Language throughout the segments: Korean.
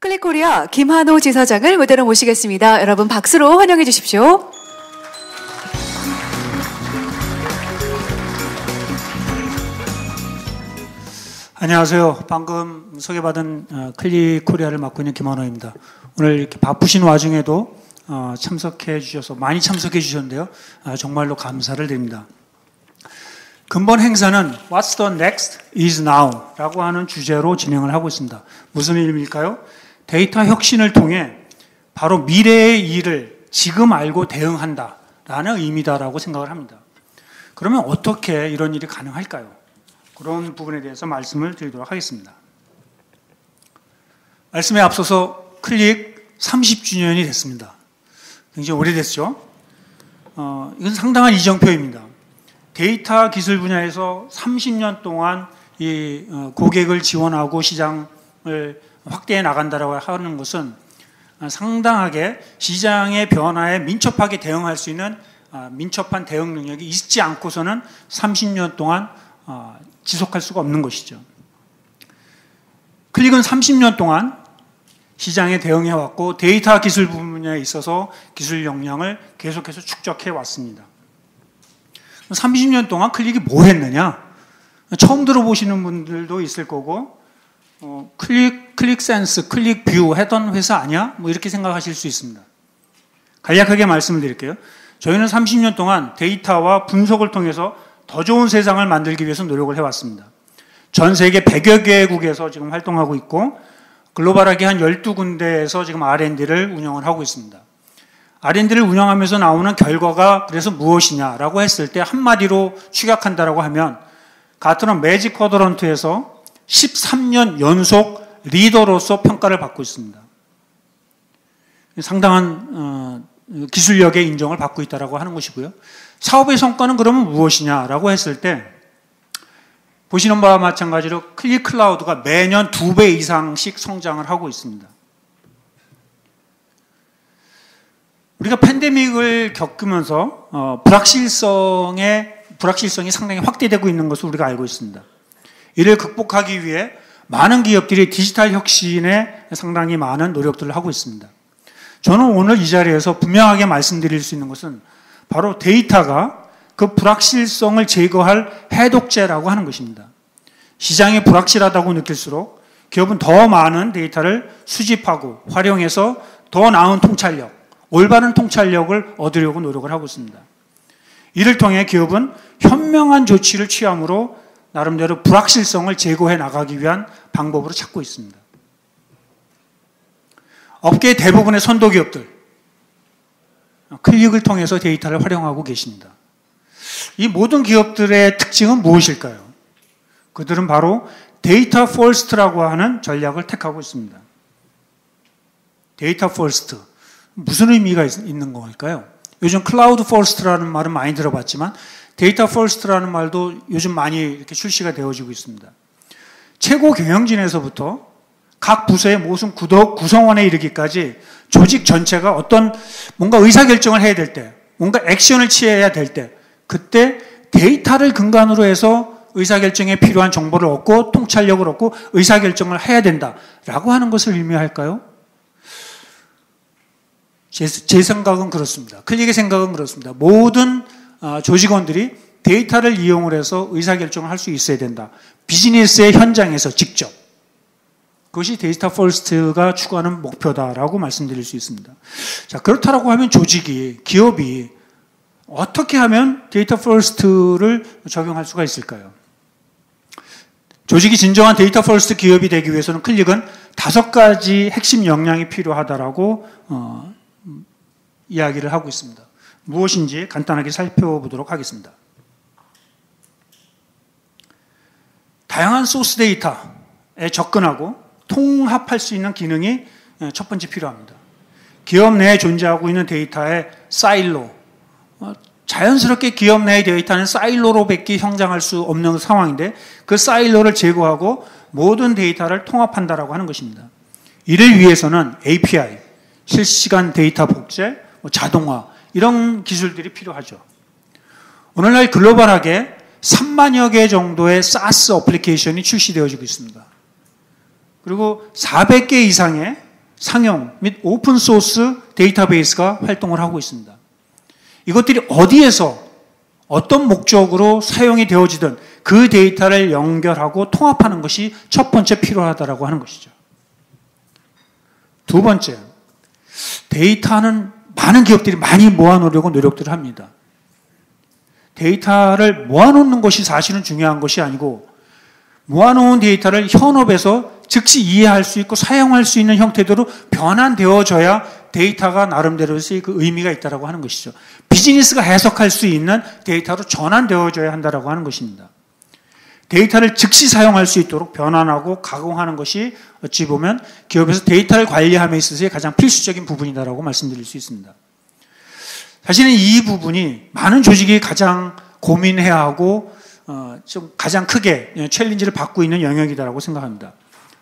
클릭코리아 김한호 지사장을 무대로 모시겠습니다. 여러분 박수로 환영해 주십시오. 안녕하세요. 방금 소개받은 클릭코리아를 맡고 있는 김한호입니다. 오늘 이렇게 바쁘신 와중에도 참석해 주셔서 많이 참석해 주셨는데요. 정말로 감사를 드립니다. 근본 행사는 What's the next is now 라고 하는 주제로 진행을 하고 있습니다. 무슨 의미일까요? 데이터 혁신을 통해 바로 미래의 일을 지금 알고 대응한다라는 의미다라고 생각을 합니다. 그러면 어떻게 이런 일이 가능할까요? 그런 부분에 대해서 말씀을 드리도록 하겠습니다. 말씀에 앞서서 클릭 30주년이 됐습니다. 굉장히 오래됐죠? 이건 상당한 이정표입니다. 데이터 기술 분야에서 30년 동안 이 고객을 지원하고 시장을 확대해 나간다라고 하는 것은 상당하게 시장의 변화에 민첩하게 대응할 수 있는 민첩한 대응 능력이 있지 않고서는 30년 동안 지속할 수가 없는 것이죠. 클릭은 30년 동안 시장에 대응해 왔고 데이터 기술 분야에 있어서 기술 역량을 계속해서 축적해 왔습니다. 30년 동안 클릭이 뭐 했느냐? 처음 들어보시는 분들도 있을 거고 클릭 센스, 클릭 뷰 하던 회사 아니야? 뭐 이렇게 생각하실 수 있습니다. 간략하게 말씀을 드릴게요. 저희는 30년 동안 데이터와 분석을 통해서 더 좋은 세상을 만들기 위해서 노력을 해왔습니다. 전 세계 100여 개국에서 지금 활동하고 있고 글로벌하게 한 12군데에서 지금 R&D를 운영을 하고 있습니다. R&D를 운영하면서 나오는 결과가 그래서 무엇이냐라고 했을 때 한마디로 축약한다라고 하면 가트너 매직 쿼드런트에서 13년 연속 리더로서 평가를 받고 있습니다. 상당한 기술력의 인정을 받고 있다라고 하는 것이고요. 사업의 성과는 그러면 무엇이냐라고 했을 때 보시는 바와 마찬가지로 클릭 클라우드가 매년 2배 이상씩 성장을 하고 있습니다. 우리가 팬데믹을 겪으면서 불확실성이 상당히 확대되고 있는 것을 우리가 알고 있습니다. 이를 극복하기 위해 많은 기업들이 디지털 혁신에 상당히 많은 노력들을 하고 있습니다. 저는 오늘 이 자리에서 분명하게 말씀드릴 수 있는 것은 바로 데이터가 그 불확실성을 제거할 해독제라고 하는 것입니다. 시장이 불확실하다고 느낄수록 기업은 더 많은 데이터를 수집하고 활용해서 더 나은 통찰력, 올바른 통찰력을 얻으려고 노력을 하고 있습니다. 이를 통해 기업은 현명한 조치를 취함으로 나름대로 불확실성을 제거해 나가기 위한 방법으로 찾고 있습니다. 업계 대부분의 선도 기업들, 클릭을 통해서 데이터를 활용하고 계십니다. 이 모든 기업들의 특징은 무엇일까요? 그들은 바로 데이터 퍼스트라고 하는 전략을 택하고 있습니다. 데이터 퍼스트. 무슨 의미가 있는 걸까요? 요즘 클라우드 퍼스트라는 말은 많이 들어봤지만 데이터 퍼스트라는 말도 요즘 많이 이렇게 출시가 되어지고 있습니다. 최고 경영진에서부터 각 부서의 모든 구성원에 이르기까지 조직 전체가 어떤 뭔가 의사결정을 해야 될 때, 뭔가 액션을 취해야 될 때, 그때 데이터를 근간으로 해서 의사결정에 필요한 정보를 얻고 통찰력을 얻고 의사결정을 해야 된다라고 하는 것을 의미할까요? 제 생각은 그렇습니다. 클릭의 생각은 그렇습니다. 모든 조직원들이 데이터를 이용을 해서 의사결정을 할 수 있어야 된다. 비즈니스의 현장에서 직접. 그것이 데이터 퍼스트가 추구하는 목표다라고 말씀드릴 수 있습니다. 자, 그렇다라고 하면 기업이 어떻게 하면 데이터 퍼스트를 적용할 수가 있을까요? 조직이 진정한 데이터 퍼스트 기업이 되기 위해서는 클릭은 5가지 핵심 역량이 필요하다라고 이야기를 하고 있습니다. 무엇인지 간단하게 살펴보도록 하겠습니다. 다양한 소스 데이터에 접근하고 통합할 수 있는 기능이 첫 번째 필요합니다. 기업 내에 존재하고 있는 데이터의 사일로, 자연스럽게 기업 내의 데이터는 사일로로밖에 형성할 수 없는 상황인데 그 사일로를 제거하고 모든 데이터를 통합한다라고 하는 것입니다. 이를 위해서는 API, 실시간 데이터 복제, 자동화 이런 기술들이 필요하죠. 오늘날 글로벌하게 3만여 개 정도의 SaaS 어플리케이션이 출시되어지고 있습니다. 그리고 400개 이상의 상용 및 오픈소스 데이터베이스가 활동을 하고 있습니다. 이것들이 어디에서 어떤 목적으로 사용이 되어지든 그 데이터를 연결하고 통합하는 것이 첫 번째 필요하다고 하는 것이죠. 두 번째, 데이터는 많은 기업들이 많이 모아놓으려고 노력들을 합니다. 데이터를 모아놓는 것이 사실은 중요한 것이 아니고 모아놓은 데이터를 현업에서 즉시 이해할 수 있고 사용할 수 있는 형태대로 변환되어져야 데이터가 나름대로의 그 의미가 있다고 하는 것이죠. 비즈니스가 해석할 수 있는 데이터로 전환되어져야 한다고 하는 것입니다. 데이터를 즉시 사용할 수 있도록 변환하고 가공하는 것이 어찌 보면 기업에서 데이터를 관리함에 있어서의 가장 필수적인 부분이다라고 말씀드릴 수 있습니다. 사실은 이 부분이 많은 조직이 가장 고민해야 하고 좀 가장 크게 챌린지를 받고 있는 영역이다라고 생각합니다.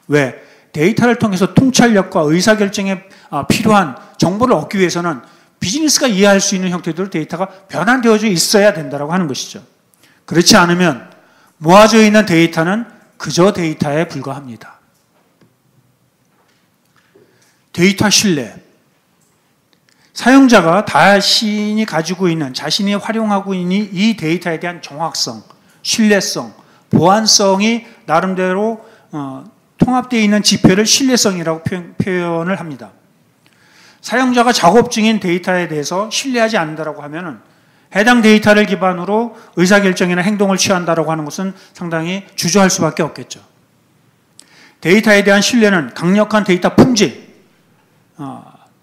왜? 데이터를 통해서 통찰력과 의사결정에 필요한 정보를 얻기 위해서는 비즈니스가 이해할 수 있는 형태대로 데이터가 변환되어져 있어야 된다고 하는 것이죠. 그렇지 않으면 모아져 있는 데이터는 그저 데이터에 불과합니다. 데이터 신뢰. 사용자가 자신이 가지고 있는, 자신이 활용하고 있는 이 데이터에 대한 정확성, 신뢰성, 보안성이 나름대로 통합되어 있는 지표를 신뢰성이라고 표현을 합니다. 사용자가 작업 중인 데이터에 대해서 신뢰하지 않는다고 하면은 해당 데이터를 기반으로 의사결정이나 행동을 취한다고 하는 것은 상당히 주저할 수밖에 없겠죠. 데이터에 대한 신뢰는 강력한 데이터 품질,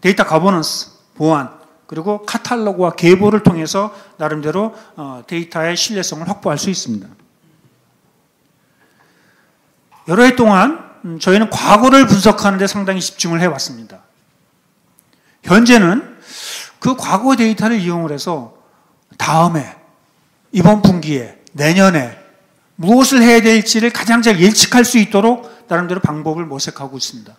데이터 거버넌스, 보안, 그리고 카탈로그와 계보를 통해서 나름대로 데이터의 신뢰성을 확보할 수 있습니다. 여러 해 동안 저희는 과거를 분석하는 데 상당히 집중을 해왔습니다. 현재는 그 과거 데이터를 이용을 해서 다음에, 이번 분기에, 내년에 무엇을 해야 될지를 가장 잘 예측할 수 있도록 나름대로 방법을 모색하고 있습니다.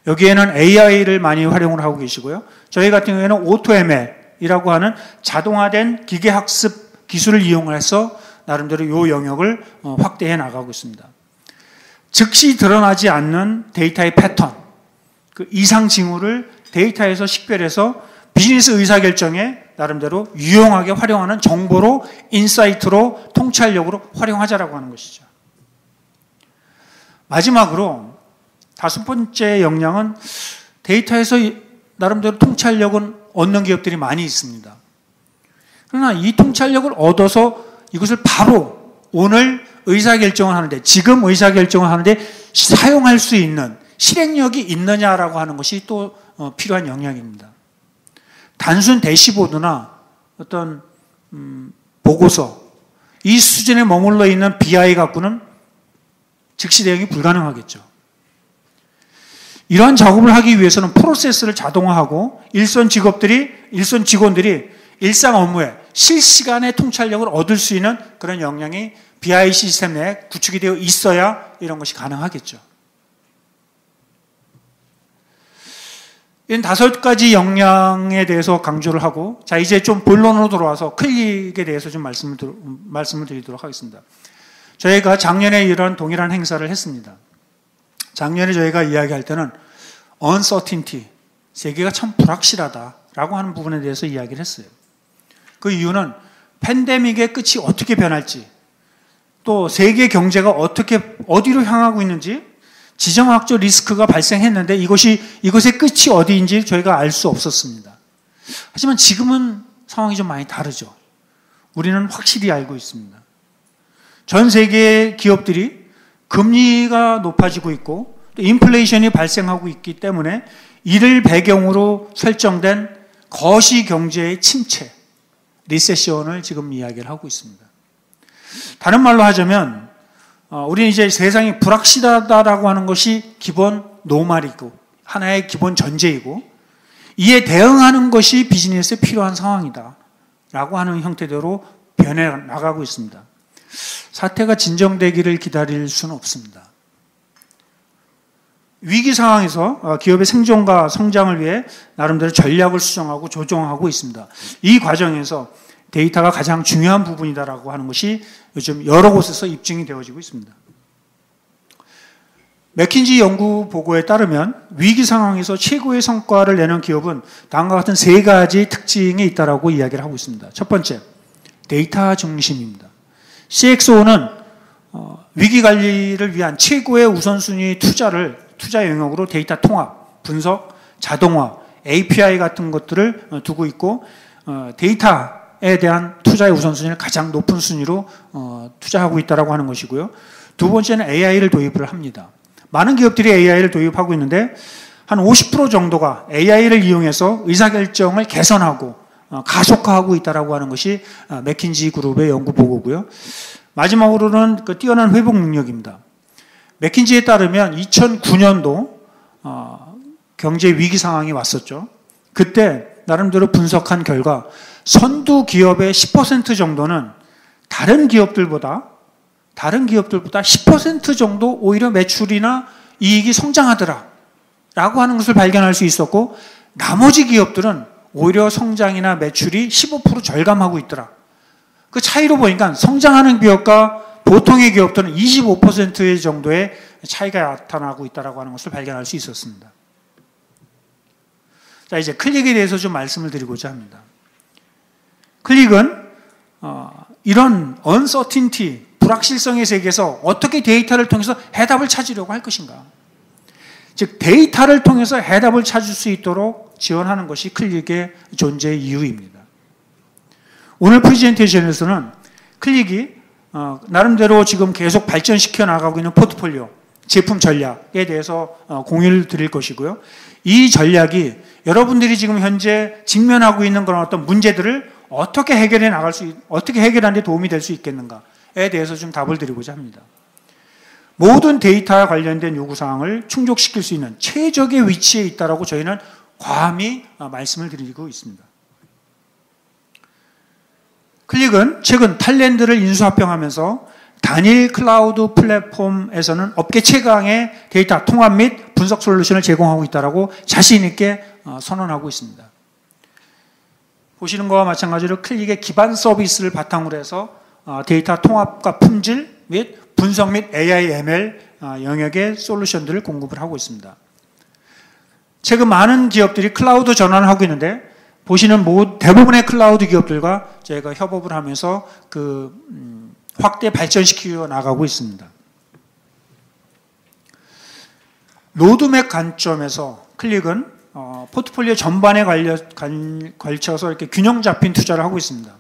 여기에는 AI를 많이 활용을 하고 계시고요. 저희 같은 경우에는 AutoML이라고 하는 자동화된 기계학습 기술을 이용해서 나름대로 이 영역을 확대해 나가고 있습니다. 즉시 드러나지 않는 데이터의 패턴, 그 이상 징후를 데이터에서 식별해서 비즈니스 의사결정에 나름대로 유용하게 활용하는 정보로, 인사이트로, 통찰력으로 활용하자라고 하는 것이죠. 마지막으로 다섯 번째 역량은 데이터에서 나름대로 통찰력은 얻는 기업들이 많이 있습니다. 그러나 이 통찰력을 얻어서 이것을 바로 오늘 의사결정을 하는데, 지금 의사결정을 하는데 사용할 수 있는 실행력이 있느냐라고 하는 것이 또 필요한 역량입니다. 단순 대시보드나 어떤 보고서, 이 수준에 머물러 있는 BI 갖고는 즉시 대응이 불가능하겠죠. 이러한 작업을 하기 위해서는 프로세스를 자동화하고 일선 직원들이 일상 업무에 실시간의 통찰력을 얻을 수 있는 그런 역량이 BI 시스템 내에 구축이 되어 있어야 이런 것이 가능하겠죠. 이 다섯 가지 역량에 대해서 강조를 하고, 자, 이제 좀 본론으로 돌아와서 클릭에 대해서 좀 말씀을 드리도록 하겠습니다. 저희가 작년에 이런 동일한 행사를 했습니다. 작년에 저희가 이야기할 때는 uncertainty, 세계가 참 불확실하다라고 하는 부분에 대해서 이야기를 했어요. 그 이유는 팬데믹의 끝이 어떻게 변할지, 또 세계 경제가 어디로 향하고 있는지, 지정학적 리스크가 발생했는데 이것의 끝이 어디인지 저희가 알 수 없었습니다. 하지만 지금은 상황이 좀 많이 다르죠. 우리는 확실히 알고 있습니다. 전 세계 기업들이 금리가 높아지고 있고 또 인플레이션이 발생하고 있기 때문에 이를 배경으로 설정된 거시 경제의 침체, 리세션을 지금 이야기를 하고 있습니다. 다른 말로 하자면 우리는 이제 세상이 불확실하다라고 하는 것이 기본 노말이고 하나의 기본 전제이고, 이에 대응하는 것이 비즈니스에 필요한 상황이다라고 하는 형태대로 변해 나가고 있습니다. 사태가 진정되기를 기다릴 수는 없습니다. 위기 상황에서 기업의 생존과 성장을 위해 나름대로 전략을 수정하고 조정하고 있습니다. 이 과정에서 데이터가 가장 중요한 부분이다라고 하는 것이 요즘 여러 곳에서 입증이 되어지고 있습니다. 맥킨지 연구 보고에 따르면 위기 상황에서 최고의 성과를 내는 기업은 다음과 같은 세 가지 특징이 있다고 이야기를 하고 있습니다. 첫 번째, 데이터 중심입니다. CXO는 위기 관리를 위한 최고의 우선순위 투자 영역으로 데이터 통합, 분석, 자동화, API 같은 것들을 두고 있고 데이터에 대한 투자의 우선순위를 가장 높은 순위로 투자하고 있다고 하는 것이고요. 두 번째는 AI를 도입을 합니다. 많은 기업들이 AI를 도입하고 있는데 한 50% 정도가 AI를 이용해서 의사결정을 개선하고 가속화하고 있다고 하는 것이 맥킨지 그룹의 연구 보고고요. 마지막으로는 그 뛰어난 회복 능력입니다. 맥킨지에 따르면 2009년도 경제 위기 상황이 왔었죠. 그때 나름대로 분석한 결과 선두 기업의 10% 정도는 다른 기업들보다 10% 정도 오히려 매출이나 이익이 성장하더라 라고 하는 것을 발견할 수 있었고 나머지 기업들은 오히려 성장이나 매출이 15% 절감하고 있더라. 그 차이로 보니까 성장하는 기업과 보통의 기업들은 25% 정도의 차이가 나타나고 있다고 하는 것을 발견할 수 있었습니다. 자, 이제 클릭에 대해서 좀 말씀을 드리고자 합니다. 클릭은 이런 uncertainty, 불확실성의 세계에서 어떻게 데이터를 통해서 해답을 찾으려고 할 것인가. 즉 데이터를 통해서 해답을 찾을 수 있도록 지원하는 것이 클릭의 존재 이유입니다. 오늘 프레젠테이션에서는 클릭이 나름대로 지금 계속 발전시켜 나가고 있는 포트폴리오, 제품 전략에 대해서 공유를 드릴 것이고요. 이 전략이 여러분들이 지금 현재 직면하고 있는 그런 어떤 문제들을 어떻게 해결하는 데 도움이 될 수 있겠는가에 대해서 좀 답을 드리고자 합니다. 모든 데이터와 관련된 요구사항을 충족시킬 수 있는 최적의 위치에 있다고 저희는 과감히 말씀을 드리고 있습니다. 클릭은 최근 탤런트를 인수합병하면서 단일 클라우드 플랫폼에서는 업계 최강의 데이터 통합 및 분석 솔루션을 제공하고 있다고 자신 있게 선언하고 있습니다. 보시는 것과 마찬가지로 클릭의 기반 서비스를 바탕으로 해서 데이터 통합과 품질 및 분석 및 AI, ML 영역의 솔루션들을 공급을 하고 있습니다. 최근 많은 기업들이 클라우드 전환을 하고 있는데 보시는 대부분의 클라우드 기업들과 저희가 협업을 하면서 확대 발전시키어 나가고 있습니다. 로드맵 관점에서 클릭은 포트폴리오 전반에 걸쳐서 이렇게 균형 잡힌 투자를 하고 있습니다.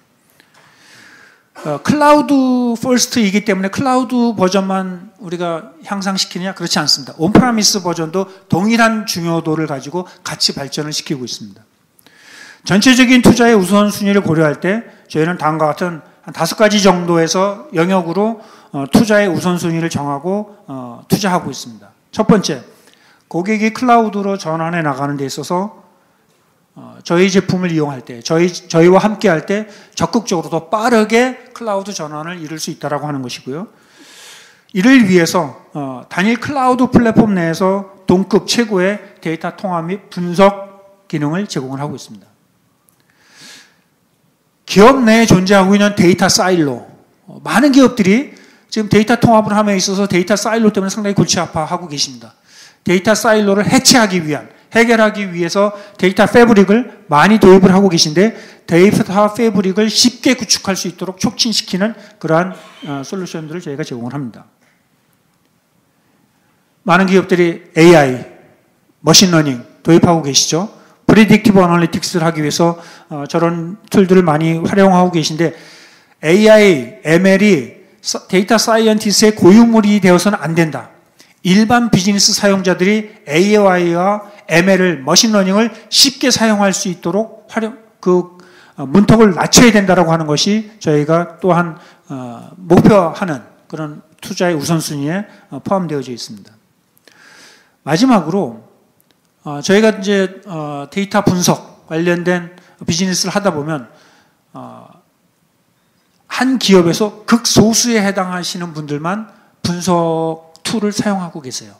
클라우드 퍼스트이기 때문에 클라우드 버전만 우리가 향상시키느냐? 그렇지 않습니다. 온프라미스 버전도 동일한 중요도를 가지고 같이 발전을 시키고 있습니다. 전체적인 투자의 우선순위를 고려할 때 저희는 다음과 같은 한 5가지 정도에서 영역으로 투자의 우선순위를 정하고 투자하고 있습니다. 첫 번째, 고객이 클라우드로 전환해 나가는 데 있어서 저희 제품을 이용할 때, 저희와 함께 할 때 적극적으로 더 빠르게 클라우드 전환을 이룰 수 있다고 하는 것이고요. 이를 위해서 단일 클라우드 플랫폼 내에서 동급 최고의 데이터 통합 및 분석 기능을 제공을 하고 있습니다. 기업 내에 존재하고 있는 데이터 사일로, 많은 기업들이 지금 데이터 통합을 함에 있어서 데이터 사일로 때문에 상당히 골치 아파하고 계십니다. 데이터 사일로를 해결하기 위해서 데이터 패브릭을 많이 도입을 하고 계신데 데이터 패브릭을 쉽게 구축할 수 있도록 촉진시키는 그러한 솔루션들을 저희가 제공을 합니다. 많은 기업들이 AI, 머신러닝 도입하고 계시죠. 프리딕티브 애널리틱스를 하기 위해서 저런 툴들을 많이 활용하고 계신데 AI, ML이 데이터 사이언티스트의 고유물이 되어서는 안 된다. 일반 비즈니스 사용자들이 AI와 ML을, 머신러닝을 쉽게 사용할 수 있도록 문턱을 낮춰야 된다고 하는 것이 저희가 또한 목표하는 그런 투자의 우선순위에 포함되어져 있습니다. 마지막으로 저희가 이제 데이터 분석 관련된 비즈니스를 하다 보면 한 기업에서 극소수에 해당하시는 분들만 분석 툴을 사용하고 계세요.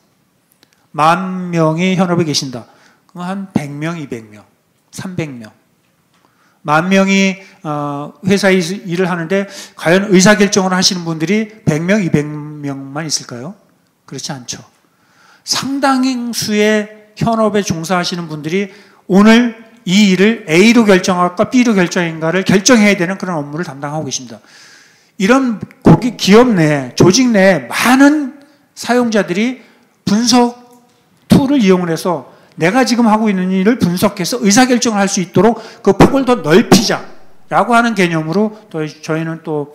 10,000명이 현업에 계신다. 그럼 한 100명, 200명, 300명. 10,000명이 회사에 일을 하는데 과연 의사결정을 하시는 분들이 100명, 200명만 있을까요? 그렇지 않죠. 상당수의 현업에 종사하시는 분들이 오늘 이 일을 A로 결정할까 B로 결정인가를 결정해야 되는 그런 업무를 담당하고 계십니다. 이런 기업 내, 조직 내에 많은 사용자들이 분석 툴을 이용을 해서 내가 지금 하고 있는 일을 분석해서 의사결정을 할 수 있도록 그 폭을 더 넓히자라고 하는 개념으로 또 저희는 또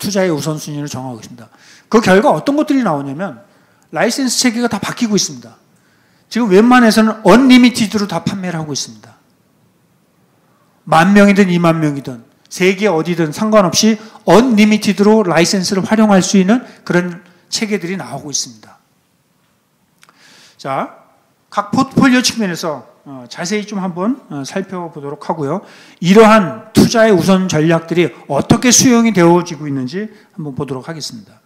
투자의 우선순위를 정하고 있습니다. 그 결과 어떤 것들이 나오냐면 라이센스 체계가 다 바뀌고 있습니다. 지금 웬만해서는 언리미티드로 다 판매를 하고 있습니다. 10,000명이든 20,000명이든 세계 어디든 상관없이 언리미티드로 라이센스를 활용할 수 있는 그런 체계들이 나오고 있습니다. 자, 각 포트폴리오 측면에서 자세히 좀 한번 살펴보도록 하고요. 이러한 투자의 우선 전략들이 어떻게 수용이 되어지고 있는지 한번 보도록 하겠습니다.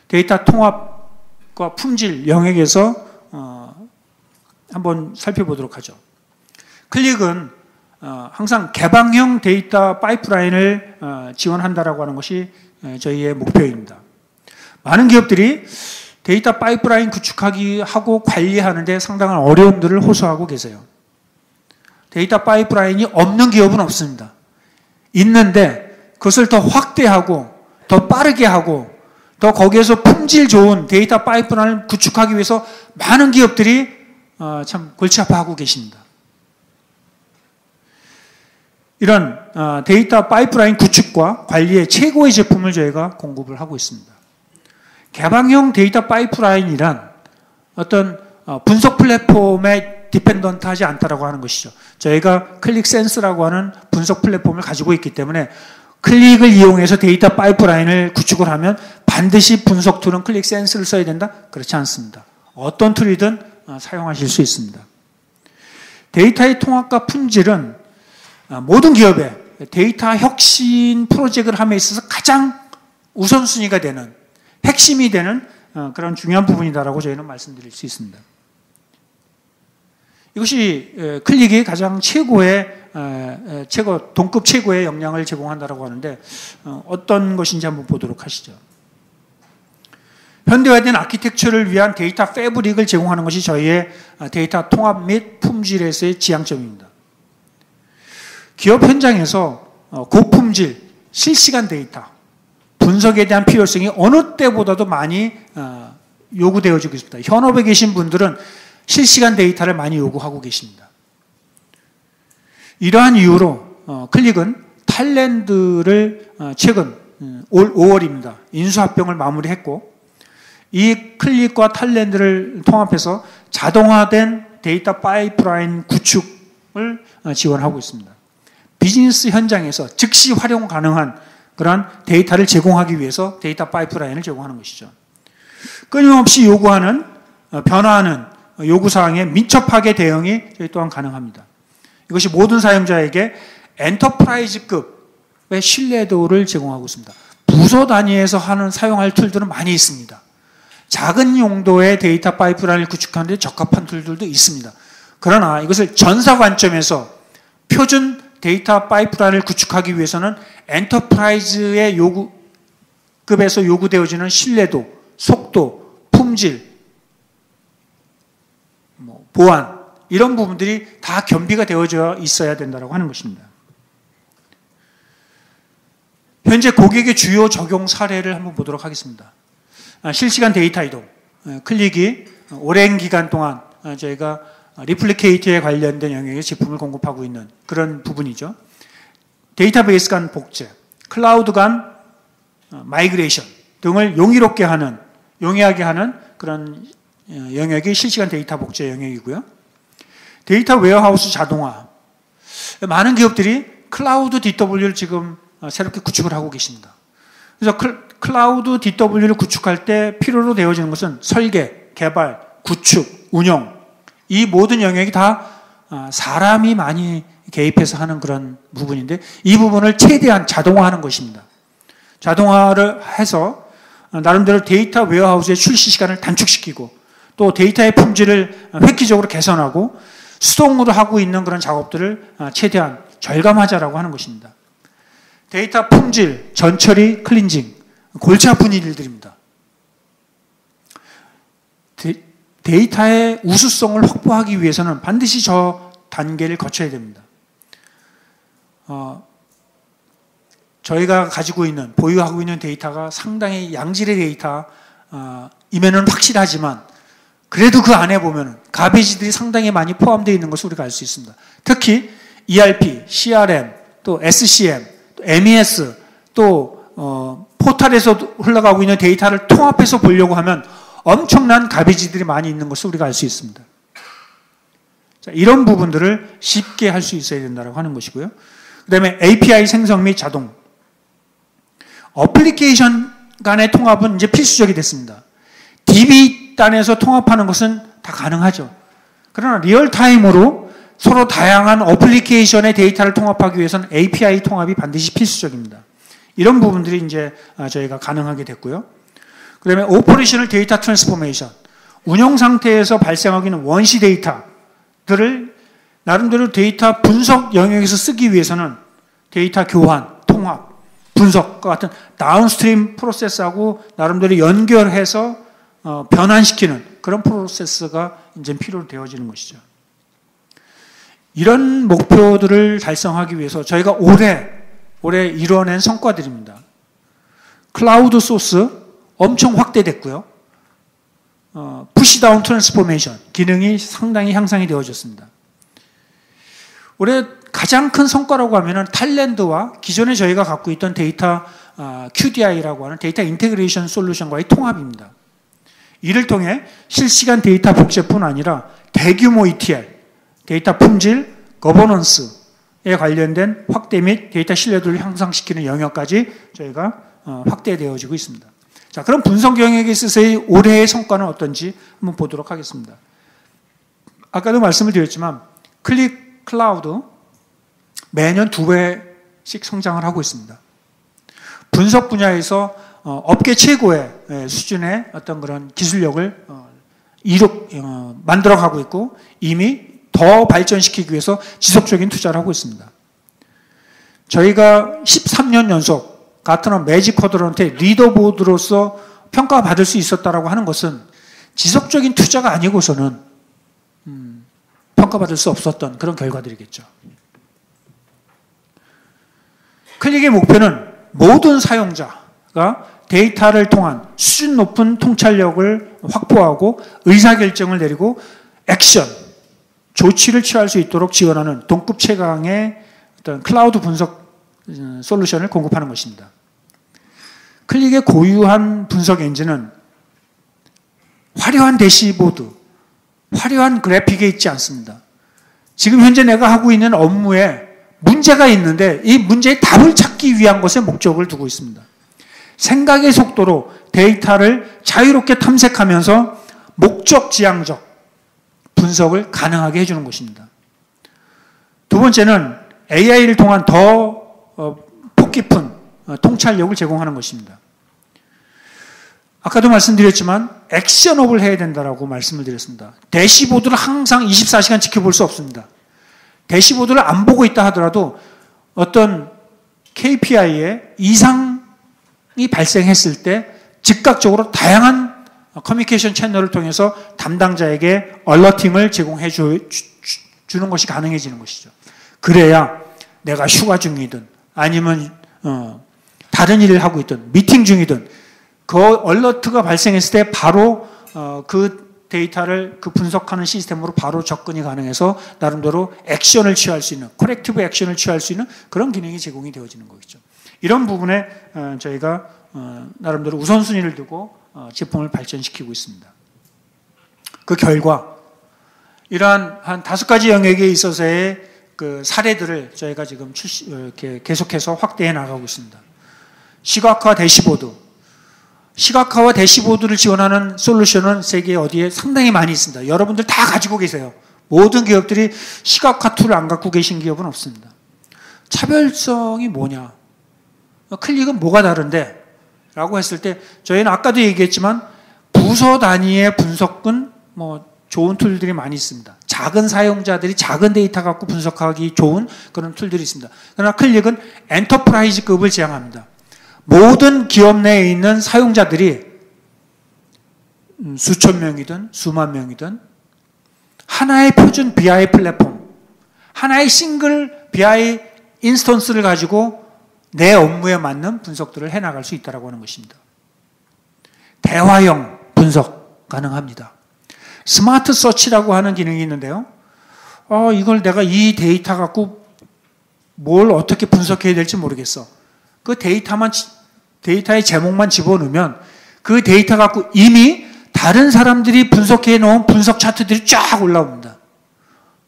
데이터 통합과 품질 영역에서 한번 살펴보도록 하죠. 클릭은 항상 개방형 데이터 파이프라인을 지원한다라고 하는 것이 저희의 목표입니다. 많은 기업들이 데이터 파이프라인 구축하기 하고 관리하는데 상당한 어려움들을 호소하고 계세요. 데이터 파이프라인이 없는 기업은 없습니다. 있는데 그것을 더 확대하고 더 빠르게 하고 더 거기에서 품질 좋은 데이터 파이프라인을 구축하기 위해서 많은 기업들이 참 골치 아파하고 계십니다. 이런 데이터 파이프라인 구축과 관리의 최고의 제품을 저희가 공급을 하고 있습니다. 개방형 데이터 파이프라인이란 어떤 분석 플랫폼에 디펜던트하지 않다라고 하는 것이죠. 저희가 클릭센스라고 하는 분석 플랫폼을 가지고 있기 때문에 클릭을 이용해서 데이터 파이프라인을 구축을 하면 반드시 분석 툴은 클릭센스를 써야 된다? 그렇지 않습니다. 어떤 툴이든 사용하실 수 있습니다. 데이터의 통합과 품질은 모든 기업의 데이터 혁신 프로젝트를 함에 있어서 가장 우선순위가 되는 핵심이 되는 그런 중요한 부분이다라고 저희는 말씀드릴 수 있습니다. 이것이 클릭이 가장 동급 최고의 역량을 제공한다라고 하는데 어떤 것인지 한번 보도록 하시죠. 현대화된 아키텍처를 위한 데이터 패브릭을 제공하는 것이 저희의 데이터 통합 및 품질에서의 지향점입니다. 기업 현장에서 고품질, 실시간 데이터, 분석에 대한 필요성이 어느 때보다도 많이 요구되어지고 있습니다. 현업에 계신 분들은 실시간 데이터를 많이 요구하고 계십니다. 이러한 이유로 클릭은 탤런트를 최근 올 5월입니다. 인수합병을 마무리했고 이 클릭과 탤런트를 통합해서 자동화된 데이터 파이프라인 구축을 지원하고 있습니다. 비즈니스 현장에서 즉시 활용 가능한 그러한 데이터를 제공하기 위해서 데이터 파이프라인을 제공하는 것이죠. 끊임없이 요구하는, 변화하는 요구사항에 민첩하게 대응이 저희 또한 가능합니다. 이것이 모든 사용자에게 엔터프라이즈급의 신뢰도를 제공하고 있습니다. 부서 단위에서 사용할 툴들은 많이 있습니다. 작은 용도의 데이터 파이프라인을 구축하는 데 적합한 툴들도 있습니다. 그러나 이것을 전사 관점에서 표준 데이터 파이프라인을 구축하기 위해서는 엔터프라이즈의 급에서 요구되어지는 신뢰도, 속도, 품질, 보안 이런 부분들이 다 겸비가 되어져 있어야 된다고 하는 것입니다. 현재 고객의 주요 적용 사례를 한번 보도록 하겠습니다. 실시간 데이터 이동, 클릭이 오랜 기간 동안 저희가 리플리케이트에 관련된 영역의 제품을 공급하고 있는 그런 부분이죠. 데이터베이스 간 복제, 클라우드 간 마이그레이션 등을 용이롭게 하는, 용이하게 하는 그런 영역이 실시간 데이터 복제 영역이고요. 데이터 웨어하우스 자동화. 많은 기업들이 클라우드 DW를 지금 새롭게 구축을 하고 계십니다. 그래서 클라우드 DW를 구축할 때 필요로 되어지는 것은 설계, 개발, 구축, 운영 이 모든 영역이 다 사람이 많이 개입해서 하는 그런 부분인데 이 부분을 최대한 자동화하는 것입니다. 자동화를 해서 나름대로 데이터 웨어하우스의 출시 시간을 단축시키고 또 데이터의 품질을 획기적으로 개선하고 수동으로 하고 있는 그런 작업들을 최대한 절감하자라고 하는 것입니다. 데이터 품질, 전처리, 클린징, 골치 아픈 일들입니다. 데이터의 우수성을 확보하기 위해서는 반드시 저 단계를 거쳐야 됩니다. 저희가 가지고 있는, 보유하고 있는 데이터가 상당히 양질의 데이터임에는 확실하지만 그래도 그 안에 보면 가베이지들이 상당히 많이 포함되어 있는 것을 우리가 알 수 있습니다. 특히 ERP, CRM, 또 SCM, 또 MES, 또 포털에서 흘러가고 있는 데이터를 통합해서 보려고 하면 엄청난 가베이지들이 많이 있는 것을 우리가 알 수 있습니다. 자, 이런 부분들을 쉽게 할 수 있어야 된다고 하는 것이고요. 그 다음에 API 생성 및 자동. 어플리케이션 간의 통합은 이제 필수적이 됐습니다. DB 단에서 통합하는 것은 다 가능하죠. 그러나 리얼타임으로 서로 다양한 어플리케이션의 데이터를 통합하기 위해서는 API 통합이 반드시 필수적입니다. 이런 부분들이 이제 저희가 가능하게 됐고요. 그 다음에 오퍼레이셔널 데이터 트랜스포메이션. 운영 상태에서 발생하고 있는 원시 데이터들을 나름대로 데이터 분석 영역에서 쓰기 위해서는 데이터 교환, 통합, 분석과 같은 다운스트림 프로세스하고 나름대로 연결해서 변환시키는 그런 프로세스가 이제 필요로 되어지는 것이죠. 이런 목표들을 달성하기 위해서 저희가 올해 이뤄낸 성과들입니다. 클라우드 소스 엄청 확대됐고요. 푸시다운 트랜스포메이션 기능이 상당히 향상이 되어졌습니다. 올해 가장 큰 성과라고 하면은 탤런트와 기존에 저희가 갖고 있던 데이터 QDI라고 하는 데이터 인테그레이션 솔루션과의 통합입니다. 이를 통해 실시간 데이터 복제뿐 아니라 대규모 ETL, 데이터 품질, 거버넌스에 관련된 확대 및 데이터 신뢰도를 향상시키는 영역까지 저희가 확대되어지고 있습니다. 자, 그럼 분석 영역에 있어서의 올해의 성과는 어떤지 한번 보도록 하겠습니다. 아까도 말씀을 드렸지만 클릭 클라우드 매년 2배씩 성장을 하고 있습니다. 분석 분야에서 업계 최고의 수준의 어떤 그런 기술력을 만들어가고 있고 이미 더 발전시키기 위해서 지속적인 투자를 하고 있습니다. 저희가 13년 연속 가트너 매직 쿼드런트의 리더보드로서 평가받을 수 있었다라고 하는 것은 지속적인 투자가 아니고서는 평가받을 수 없었던 그런 결과들이겠죠. 클릭의 목표는 모든 사용자가 데이터를 통한 수준 높은 통찰력을 확보하고 의사결정을 내리고 액션, 조치를 취할 수 있도록 지원하는 동급 최강의 어떤 클라우드 분석 솔루션을 공급하는 것입니다. 클릭의 고유한 분석 엔진은 화려한 대시보드, 화려한 그래픽에 있지 않습니다. 지금 현재 내가 하고 있는 업무에 문제가 있는데 이 문제의 답을 찾기 위한 것에 목적을 두고 있습니다. 생각의 속도로 데이터를 자유롭게 탐색하면서 목적지향적 분석을 가능하게 해주는 것입니다. 두 번째는 AI를 통한 더 폭 깊은 통찰력을 제공하는 것입니다. 아까도 말씀드렸지만 액션업을 해야 된다고 말씀을 드렸습니다. 대시보드를 항상 24시간 지켜볼 수 없습니다. 대시보드를 안 보고 있다 하더라도 어떤 KPI에 이상이 발생했을 때 즉각적으로 다양한 커뮤니케이션 채널을 통해서 담당자에게 얼러팅을 제공해 주는 것이 가능해지는 것이죠. 그래야 내가 휴가 중이든 아니면 다른 일을 하고 있든 미팅 중이든 그 얼러트가 발생했을 때 바로 그 데이터를 그 분석하는 시스템으로 바로 접근이 가능해서 나름대로 액션을 취할 수 있는, 코렉티브 액션을 취할 수 있는 그런 기능이 제공이 되어지는 거겠죠. 이런 부분에 저희가 나름대로 우선순위를 두고 제품을 발전시키고 있습니다. 그 결과 이러한 한 5가지 영역에 있어서의 그 사례들을 저희가 지금 이렇게 계속해서 확대해 나가고 있습니다. 시각화 대시보드. 시각화와 대시보드를 지원하는 솔루션은 세계 어디에 상당히 많이 있습니다. 여러분들 다 가지고 계세요. 모든 기업들이 시각화 툴을 안 갖고 계신 기업은 없습니다. 차별성이 뭐냐? 클릭은 뭐가 다른데? 라고 했을 때 저희는 아까도 얘기했지만 부서 단위의 분석은 좋은 툴들이 많이 있습니다. 작은 사용자들이 작은 데이터 갖고 분석하기 좋은 그런 툴들이 있습니다. 그러나 클릭은 엔터프라이즈급을 지향합니다. 모든 기업 내에 있는 사용자들이 수천 명이든 수만 명이든 하나의 표준 BI 플랫폼, 하나의 싱글 BI 인스턴스를 가지고 내 업무에 맞는 분석들을 해나갈 수 있다고 하는 것입니다. 대화형 분석 가능합니다. 스마트 서치라고 하는 기능이 있는데요. 이걸 내가 이 데이터 갖고 뭘 어떻게 분석해야 될지 모르겠어. 그 데이터의 제목만 집어넣으면 그 데이터 갖고 이미 다른 사람들이 분석해 놓은 분석 차트들이 쫙 올라옵니다.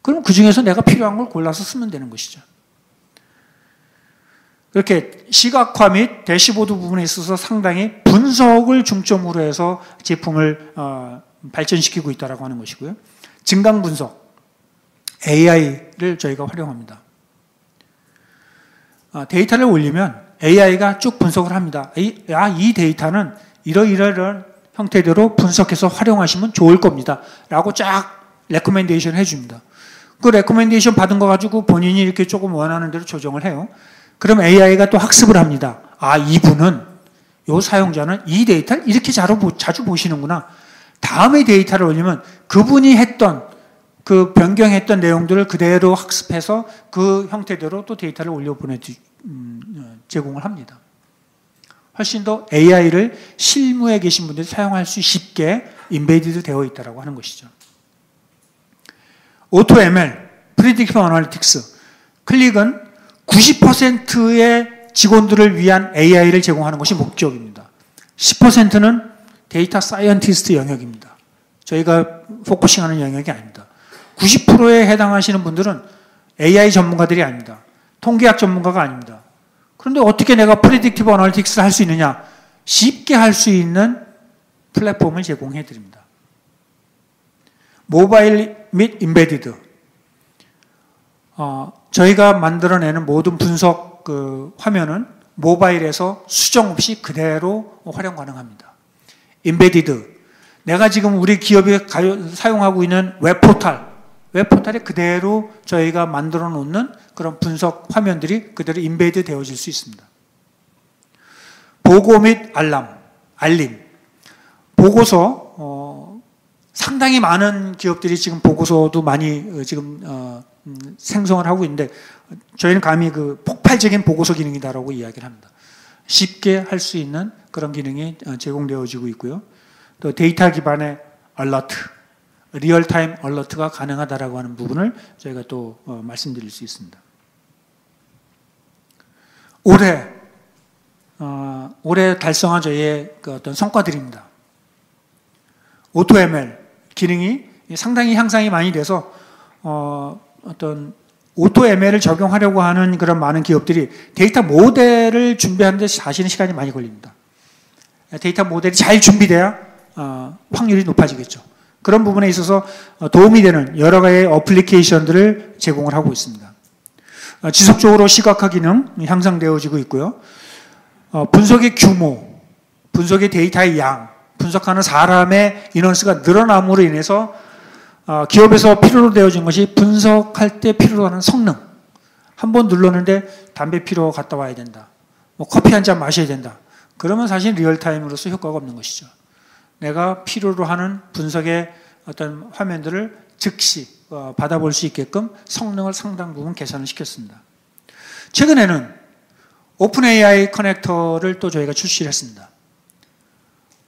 그럼 그 중에서 내가 필요한 걸 골라서 쓰면 되는 것이죠. 그렇게 시각화 및 대시보드 부분에 있어서 상당히 분석을 중점으로 해서 제품을 발전시키고 있다고 하는 것이고요. 증강 분석, AI를 저희가 활용합니다. 데이터를 올리면 AI가 쭉 분석을 합니다. 이 데이터는 이러이러한 형태대로 분석해서 활용하시면 좋을 겁니다. 라고 쫙 레코멘데이션 해줍니다. 그 레코멘데이션 받은 거 가지고 본인이 이렇게 조금 원하는 대로 조정을 해요. 그럼 AI가 또 학습을 합니다. 이분은, 요 사용자는 이 데이터를 이렇게 자주 보시는구나. 다음에 데이터를 올리면 그분이 했던, 그 변경했던 내용들을 그대로 학습해서 그 형태대로 또 데이터를 제공을 합니다. 훨씬 더 AI를 실무에 계신 분들이 사용할 수 쉽게 인베디드 되어 있다고 하는 것이죠. AutoML, Predictive Analytics, 클릭은 90%의 직원들을 위한 AI를 제공하는 것이 목적입니다. 10%는 데이터 사이언티스트 영역입니다. 저희가 포커싱하는 영역이 아닙니다. 90%에 해당하시는 분들은 AI 전문가들이 아닙니다. 통계학 전문가가 아닙니다. 그런데 어떻게 내가 프리딕티브 어널리틱스를 할 수 있느냐? 쉽게 할 수 있는 플랫폼을 제공해 드립니다. 모바일 및 인베디드. 저희가 만들어내는 모든 분석 화면은 모바일에서 수정 없이 그대로 활용 가능합니다. 인베디드. 내가 지금 우리 기업이 사용하고 있는 웹포탈에 그대로 저희가 만들어 놓는 그런 분석 화면들이 그대로 인베이드 되어질 수 있습니다. 보고 및 알림. 보고서, 상당히 많은 기업들이 지금 보고서도 많이 지금 생성을 하고 있는데 저희는 감히 그 폭발적인 보고서 기능이다라고 이야기를 합니다. 쉽게 할 수 있는 그런 기능이 제공되어지고 있고요. 또 데이터 기반의 알러트, 리얼타임 알러트가 가능하다라고 하는 부분을 저희가 또 말씀드릴 수 있습니다. 올해 달성한 저희의 그 어떤 성과들입니다. AutoML 기능이 상당히 향상이 많이 돼서 어떤 AutoML을 적용하려고 하는 그런 많은 기업들이 데이터 모델을 준비하는데 사실은 시간이 많이 걸립니다. 데이터 모델이 잘 준비돼야 확률이 높아지겠죠. 그런 부분에 있어서 도움이 되는 여러 가지 어플리케이션들을 제공을 하고 있습니다. 지속적으로 시각화 기능 향상되어지고 있고요. 분석의 규모, 분석의 데이터의 양, 분석하는 사람의 인원수가 늘어남으로 인해서 기업에서 필요로 되어진 것이 분석할 때 필요로 하는 성능. 한번 눌렀는데 담배 피러 갔다 와야 된다. 커피 한 잔 마셔야 된다. 그러면 사실 리얼타임으로서 효과가 없는 것이죠. 내가 필요로 하는 분석의 어떤 화면들을 즉시 받아볼 수 있게끔 성능을 상당 부분 개선을 시켰습니다. 최근에는 오픈AI 커넥터를 또 저희가 출시를 했습니다.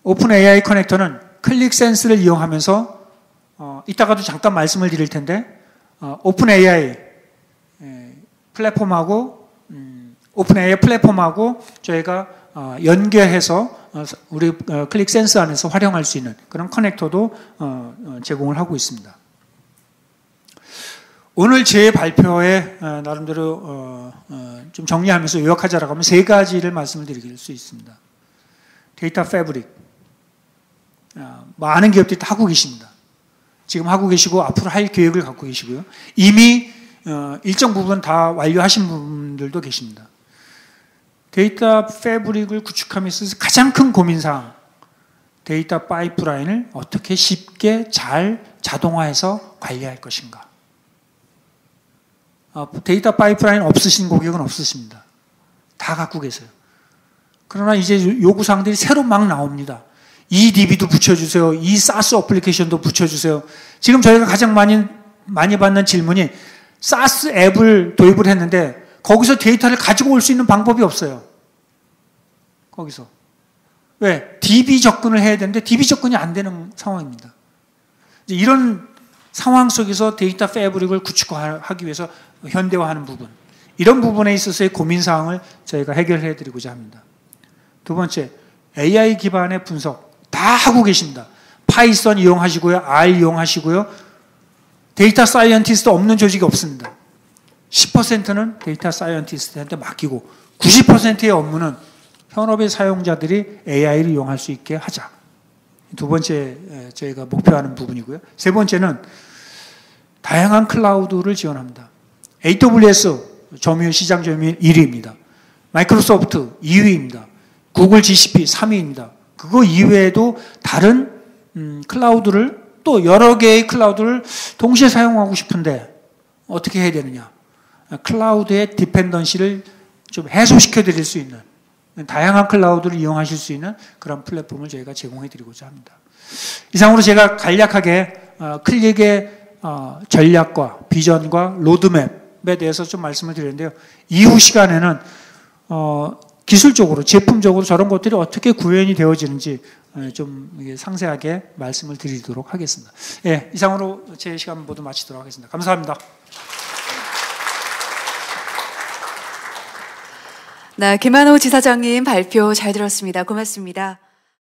오픈AI 커넥터는 클릭센스를 이용하면서 이따가도 잠깐 말씀을 드릴 텐데 오픈AI 플랫폼하고 오픈AI 플랫폼하고 저희가 연계해서 우리 클릭센스 안에서 활용할 수 있는 그런 커넥터도 제공을 하고 있습니다. 오늘 제 발표에 나름대로 좀 정리하면서 요약하자라고 하면 세 가지를 말씀을 드릴 수 있습니다. 데이터 패브릭. 많은 기업들이 다 하고 계십니다. 지금 하고 계시고 앞으로 할 계획을 갖고 계시고요. 이미 일정 부분 다 완료하신 분들도 계십니다. 데이터 패브릭을 구축하면서 가장 큰 고민사항, 데이터 파이프라인을 어떻게 쉽게 잘 자동화해서 관리할 것인가. 데이터 파이프라인 없으신 고객은 없으십니다. 다 갖고 계세요. 그러나 이제 요구사항들이 새로 막 나옵니다. 이 DB도 붙여주세요. 이 SaaS 어플리케이션도 붙여주세요. 지금 저희가 가장 많이 받는 질문이 SaaS 앱을 도입을 했는데 거기서 데이터를 가지고 올 수 있는 방법이 없어요. 거기서. 왜? DB 접근을 해야 되는데 DB 접근이 안 되는 상황입니다. 이런 상황 속에서 데이터 패브릭을 구축하기 위해서 현대화하는 부분, 이런 부분에 있어서의 고민사항을 저희가 해결해 드리고자 합니다. 두 번째, AI 기반의 분석 다 하고 계십니다. 파이썬 이용하시고요. R 이용하시고요. 데이터 사이언티스트 없는 조직이 없습니다. 10%는 데이터 사이언티스트한테 맡기고 90%의 업무는 현업의 사용자들이 AI를 이용할 수 있게 하자. 두 번째 저희가 목표하는 부분이고요. 세 번째는 다양한 클라우드를 지원합니다. AWS 점유율, 시장 점유율 1위입니다. 마이크로소프트 2위입니다. 구글 GCP 3위입니다. 그거 이외에도 다른 클라우드를 또 여러 개의 클라우드를 동시에 사용하고 싶은데 어떻게 해야 되느냐. 클라우드의 디펜던시를 좀 해소시켜 드릴 수 있는 다양한 클라우드를 이용하실 수 있는 그런 플랫폼을 저희가 제공해 드리고자 합니다. 이상으로 제가 간략하게 클릭의 전략과 비전과 로드맵에 대해서 좀 말씀을 드렸는데요. 이후 시간에는 기술적으로, 제품적으로 저런 것들이 어떻게 구현이 되어지는지 좀 상세하게 말씀을 드리도록 하겠습니다. 예, 이상으로 제 시간 모두 마치도록 하겠습니다. 감사합니다. 네, 김한호 지사장님 발표 잘 들었습니다. 고맙습니다.